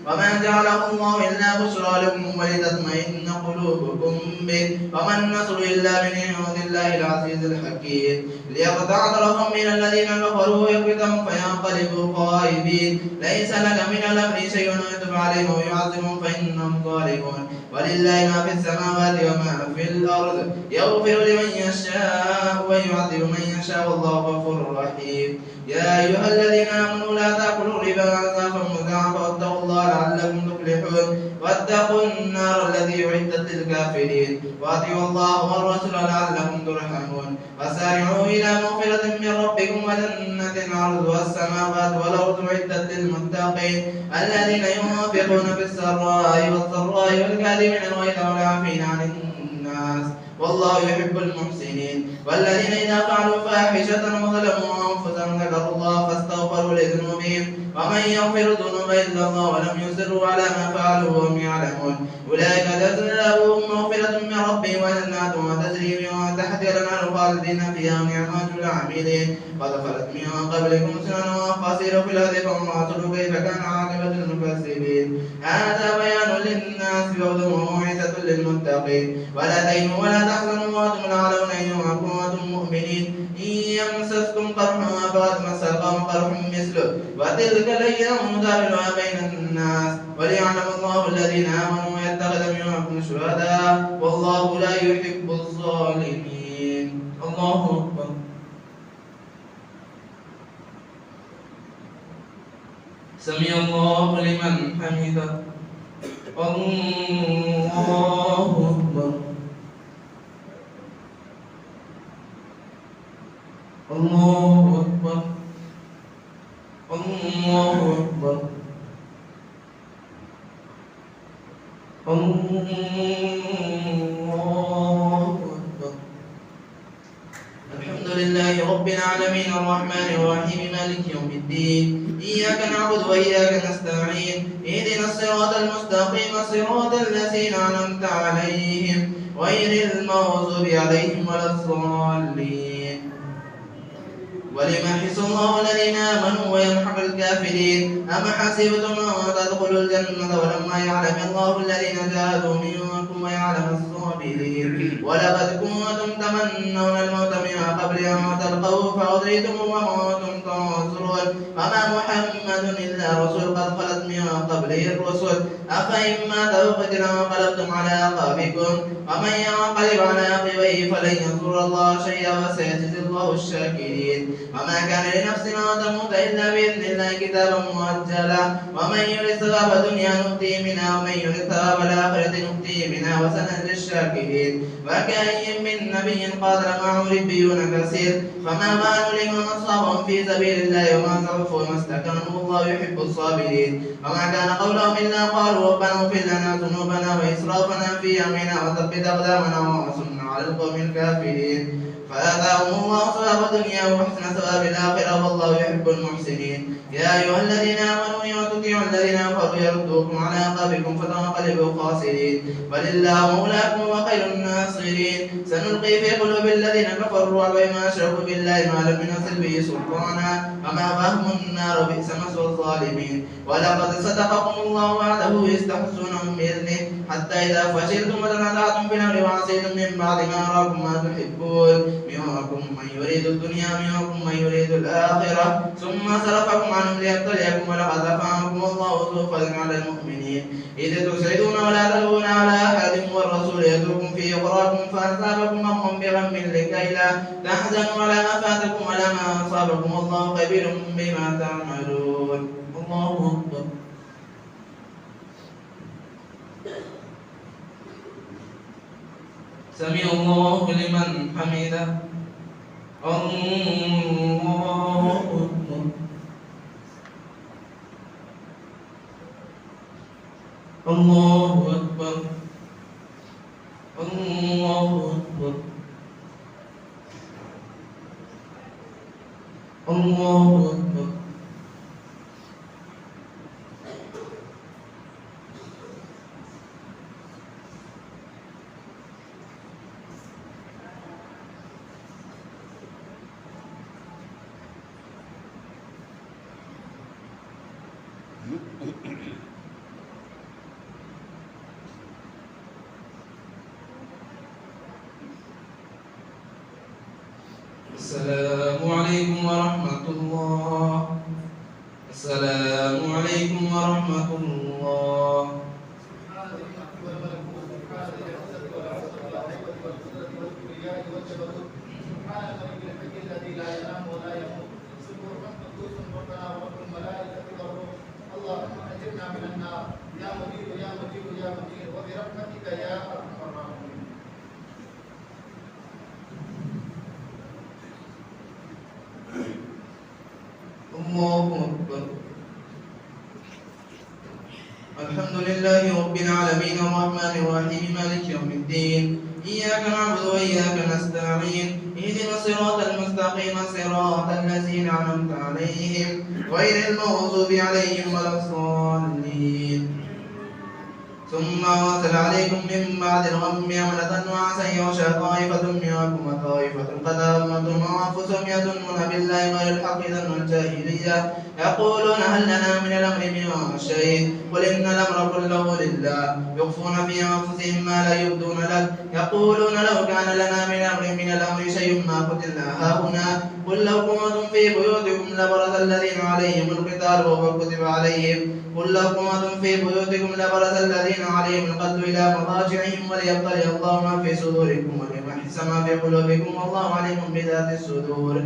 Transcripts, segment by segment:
وما جعله الله إلا بشرى لكم ولتطمئن قلوبكم به وما النصر إلا من عند الله العزيز الحكيم ليقطع طرفا من الذين كفروا ويكبتهم فينقلبوا خائبين ليس لك من الأمر شيء يتب عليهم ويعذبهم فإنهم ظالمون ولله ما في السماوات وما في الأرض يغفر لمن يشاء ويعذب من يشاء والله غفور رحيم يا أيها الذين آمنوا لا تأكلوا الربا أضعافا مضاعفة واتقوا الله لعلكم تفلحون واتقوا النار التي أعدت للكافرين وأطيعوا الله والرسول لعلكم ترحمون وسارعوا إلى مغفرة من ربكم وجنة عرضها السماوات والأرض أعدت للمتقين الذين ينفقون في السراء والضراء والكاظمين الغيظ والعافين عن الناس والله يحب المحسنين والذين إذا فعلوا فاحشة وظلموا أنفسهم ذكروا الله فاستغفروا لذنوبهم ومن يغفر الذنوب إلا الله ولم يصروا على ما فعلوا وهم يعلمون أولئك جزاؤهم مغفرة من ربهم وجنات تجري من تحتها الأنهار خالدين فيها ونعم أجر العاملين قد خلت من قبلكم سنن وفصيل في الأرض فانظروا كيف كان عاقبة المكذبين هذا بيان للناس وهدى وموعظة للمتقين ولا تهنوا ولا تحزنوا وأنتم الأعلون إن كنتم مؤمنين إن يمسسكم قرح فقد مس القوم قرح مثله وتلك الأيام نداولها بين الناس وليعلم الله الذين آمنوا ويتخذ منكم شهداء والله لا يحب الظالمين. الله أكبر. سمع الله لمن حمده. الله أكبر. الله أكبر. الله أكبر. الله أكبر. الحمد لله رب العالمين الرحمن الرحيم مالك يوم الدين إياك نعبد وإياك نستعين اهدنا الصراط المستقيم صراط الذين أنعمت عليهم غير المغضوب عليهم ولا الضالين وليمحص الله الذين آمنوا ويمحق الكافرين أم حسبتم أن تدخلوا الجنة ولما يعلم الله الذين جاهدوا منكم ويعلم الصابرين ولقد كنتم تمنون الموت من قبل أن تلقوه فأدريتم وما كنتم تنظرون وما محمد إلا رسول قد خلت من قبله الرسل أفإن مات أو قتل انقلبتم على أعقابكم ومن ينقلب على عقبيه فلن يضر الله شيئا وسيجزي الله الشاكرين وما كان لنفس أن تموت إلا بإذن الله كتابا مؤجلا ومن يرد ثواب الدنيا نؤتيه منها ومن يرد ثواب الآخرة نؤتيه منها وسنجزي الشاكرين وكأي من نبي قاتل معه ربيون كثير فما بال لمن أصابهم في سبيل الله وما ضعفوا وما استكانوا والله يحب الصابرين وما كان قولهم إلا قالوا ربنا اغفر لنا ذنوبنا وإسرافنا في أمرنا وثبت أقدامنا وانصرنا على القوم الكافرين فآتاهم الله ثواب الدنيا وحسن ثواب الآخرة والله يحب المحسنين يا أيها الذين آمنوا إن تطيعوا الذين كفروا يردوكم على أعقابكم فتنقلبوا خاسرين ولله مولاكم وخير الناصرين سنلقي في قلوب الذين كفروا الرعب بما أشركوا بالله ما لم ينزل به سلطانا ومأواهم النار بئس مثوى الظالمين ولقد صدقكم الله وعده يستحسونهم بإذنه حتى إذا فشلتم وتنازعتم في الأمر وعصيتم من بعد ما أراكم ما تحبون منكم من يريد الدنيا منكم من يريد الآخرة ثم صرفكم عنهم ليبتليكم ولقد عفا عنكم الله ذو فضل على المؤمنين إذ تسعدون ولا تلوون على أحد والرسول يدعوكم في أخراكم فأصابكم غم بغم لكي لا تحزنوا على ما فاتكم ولا ما أصابكم والله خبير بما تعملون. الله أكبر. سمع الله لمن حمده. الله أكبر. الله أكبر. الله أكبر. الله أكبر. السلام عليكم ورحمة الله. السلام عليكم ورحمة الله. اللهم اجرنا من النار يا مجيب يا مجيب يا مجيب وبرحمتك يا ارحم الراحمين. الله أكبر. الحمد لله رب العالمين الرحمن الرحيم مالك يوم الدين إياك نعبد وإياك نستعين اهدنا الصراط المستقيم صراط الذين أنعمت عليهم غير المغضوب عليهم ولا الضالين. ثم أرسل عليكم من بعد الغم أمنة نعاسا يغشى طائفة منكم وطائفة قد همتهم أنفسهم يظنون بالله غير الحق ظن الجاهلية يقولون هل لنا من الأمر من شيء قل إن الأمر كله لله يخفون في أنفسهم ما لا يبدون لك يقولون لو كان لنا من الأمر شيء ما قتلنا هاهنا قل لو كنتم في بيوتكم لبرز الذين عليهم القتال وهو كتب عليهم قل لو كنتم في بيوتكم لبرز الذين عليهم القتل إلى مضاجعهم وليبتلي الله ما في صدوركم وليمحص ما في قلوبكم والله عليم بذات الصدور.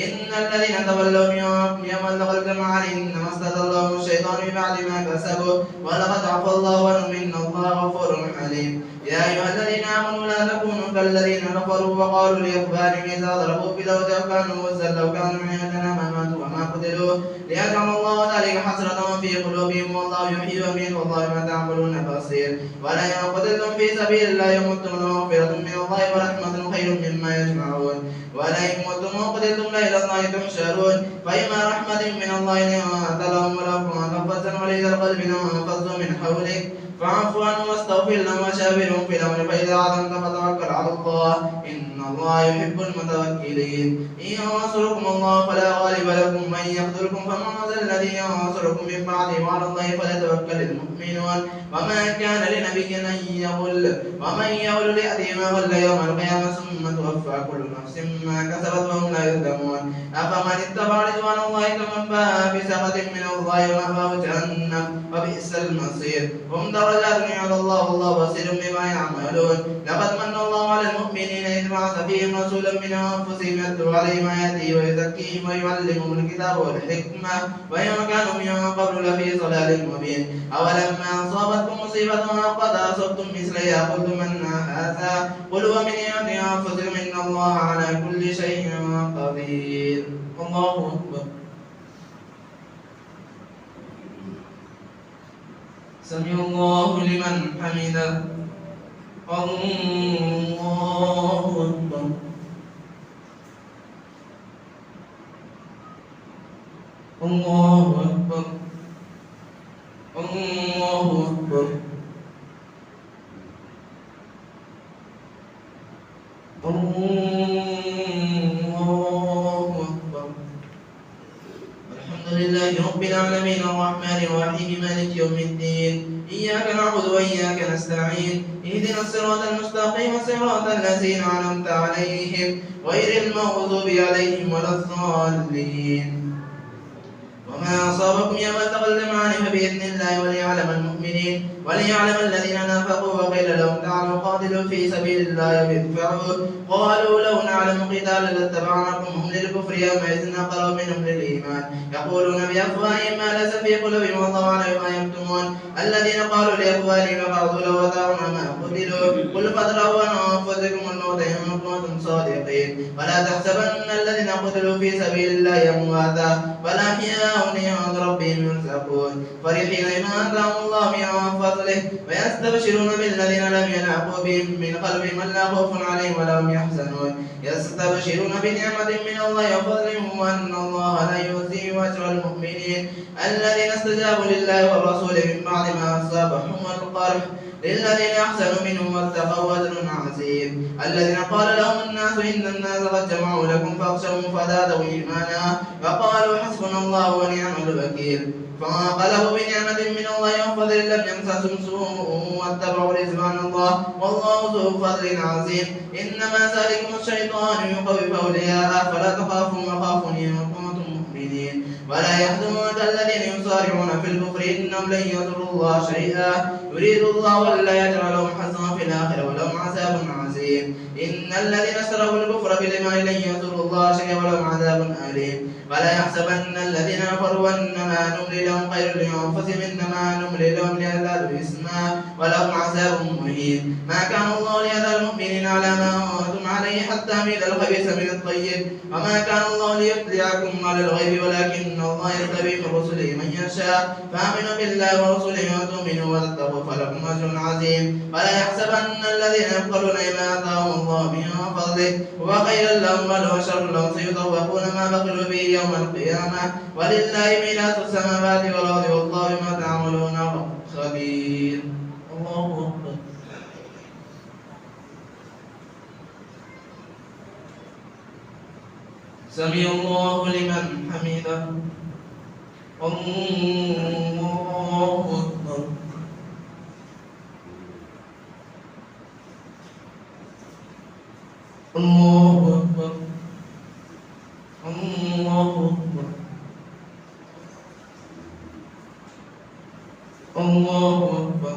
إن الذين تولوا منكم يوم التقى الجمعان إنما استزلهم الشيطان ببعد ما كسبوا ولقد عفا الله عنهم إن الله غفور حليم. يا أيها الذين آمنوا لا تكونوا كالذين كفروا وقالوا لإخوانهم إذا ضربوا في الأرض أو كانوا غزا لو كانوا عندنا ما ماتوا وما قتلوا ليجعل الله ذلك حسرة في قلوبهم والله يحيي ويميت والله ما تعملون بصير. ولئن قتلتم في سبيل الله يمتم مغفرة من الله ورحمة خير مما يجمعون. ولئن متم وقتلتم إلى الله تحشرون. فإما رحمة من الله لنت لهم ولو كنت فظا غليظ القلب لانفضوا من حولك فاعف عنهم واستغفر لهم وشاورهم في الأمر فإذا عزمت فتوكل على الله إن الله يحب المتوكلين. إن ينصركم الله فلا غالب لكم وإن يخذلكم فمن ذا الذي ينصركم من بعده وعلى الله فليتوكل المؤمنون. وما كان لنبي أن يغل ومن يغل ليأتي ما غل يوم القيامة ثم توفى كل نفس ما كسبت وهم لا يظلمون. أفمن اتبع رضوان الله كمن باء بسخط من الله ومأواه جهنم وبئس المصير. هم درجات عند الله والله بصير بما يعملون. لقد من الله على المؤمنين إذ بعث فيهم رسولا من أنفسهم يتلو عليهم آياته ويزكيهم ويعلمهم الكتاب والحكمة وإن كانوا من قبل لفي ضلال مبين. أولما أصابتكم مصيبة قد أصبتم مثلها قلتم أن هذا قل هو من عند أنفسكم إن الله على كل شيء قدير. الله أكبر. سمع الله لمن حمده. الله أكبر. الله أكبر. الله أكبر. الله أكبر. الحمد لله رب العالمين الرحمن الرحيم مالك يوم الدين إياك نعبد وإياك نستعين اهدنا الصراط المستقيم صراط الذين أنعمت عليهم غير المغضوب عليهم ولا الضالين. وما أصابكم يوم التقى الجمعان فبإذن الله وليعلم المؤمنين وليعلم الذين نافقوا وقيل لهم تعالوا قاتلوا في سبيل الله يدفعوا قالوا لو نعلم قتالا لاتبعناكم هم للكفر يومئذ أقرب منهم للإيمان يقولون بأفواههم ما ليس في قلوبهم والله أعلم ما يكتمون. الذين قالوا لإخوانهم وقعدوا لو أطاعونا ما قتلوا قل فادرءوا عن أنفسكم الموت إن كنتم صادقين. ولا تحسبن الذين قتلوا في سبيل الله أمواتا بل أحياء عند ربهم يرزقون فرحين بما آتاهم الله من فضله ويستبشرون بالذين لم يلحقوا بهم من خلفهم ألا خوف عليهم ولا هم يحزنون. يستبشرون بنعمة من الله وفضل وأن الله لا يخزي أجر المؤمنين الذين استجابوا لله والرسول من بعد ما أصابهم القرح للذين أحسنوا منهم واتقوا أجر عظيم. الذين قال لهم الناس إن الناس قد جمعوا لكم فاخشوهم فزادوا إيمانا وقالوا حسبنا الله ونعم الوكيل. فانقلبوا بنعمة من الله وفضل لم يمسسهم سوء واتبعوا رضوان الله والله ذو فضل عظيم. إنما ذلكم الشيطان يخوف أولياءه فلا تخافوا وخافوني إن كنتم مؤمنين. ولا يحزنك الذين يسارعون في الكفر إنهم لن يضروا الله شيئا يريد الله ولا يجعل لهم حسنا في الآخرة ولهم عذاب عظيم. إن الذين اشتروا الكفر بالإيمان لن يضروا الله شيئا ولهم عذاب أليم. ولا يحسبن الذين كفروا أنما نملي لهم خير لأنفسهم إنما نملي لهم ليزدادوا إثما ولهم عذاب مهين. ما كان الله ليذر المؤمنين على ما أنتم عليه حتى يميز الخبيث من الطيب وما كان الله ليطلعكم على الغيب ولكن الله يجتبي من رسله من يشاء فآمنوا بالله ورسله وتؤمنوا وتتقوا فلكم أجر عظيم. ولا يحسبن الذين يبخلون بما آتاهم الله من فضله هو خيرا لهم بل هو شر لهم سيطوقون ما بخلوا به يوم القيامة ولله ميراث السماوات والأرض والله بما تعملون خبير. الله أكبر. سمع الله لمن حمده. الله أكبر. الله أكبر. الله أكبر. الله أكبر.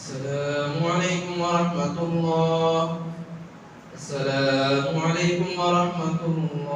السلام عليكم ورحمة الله. السلام عليكم ورحمة الله.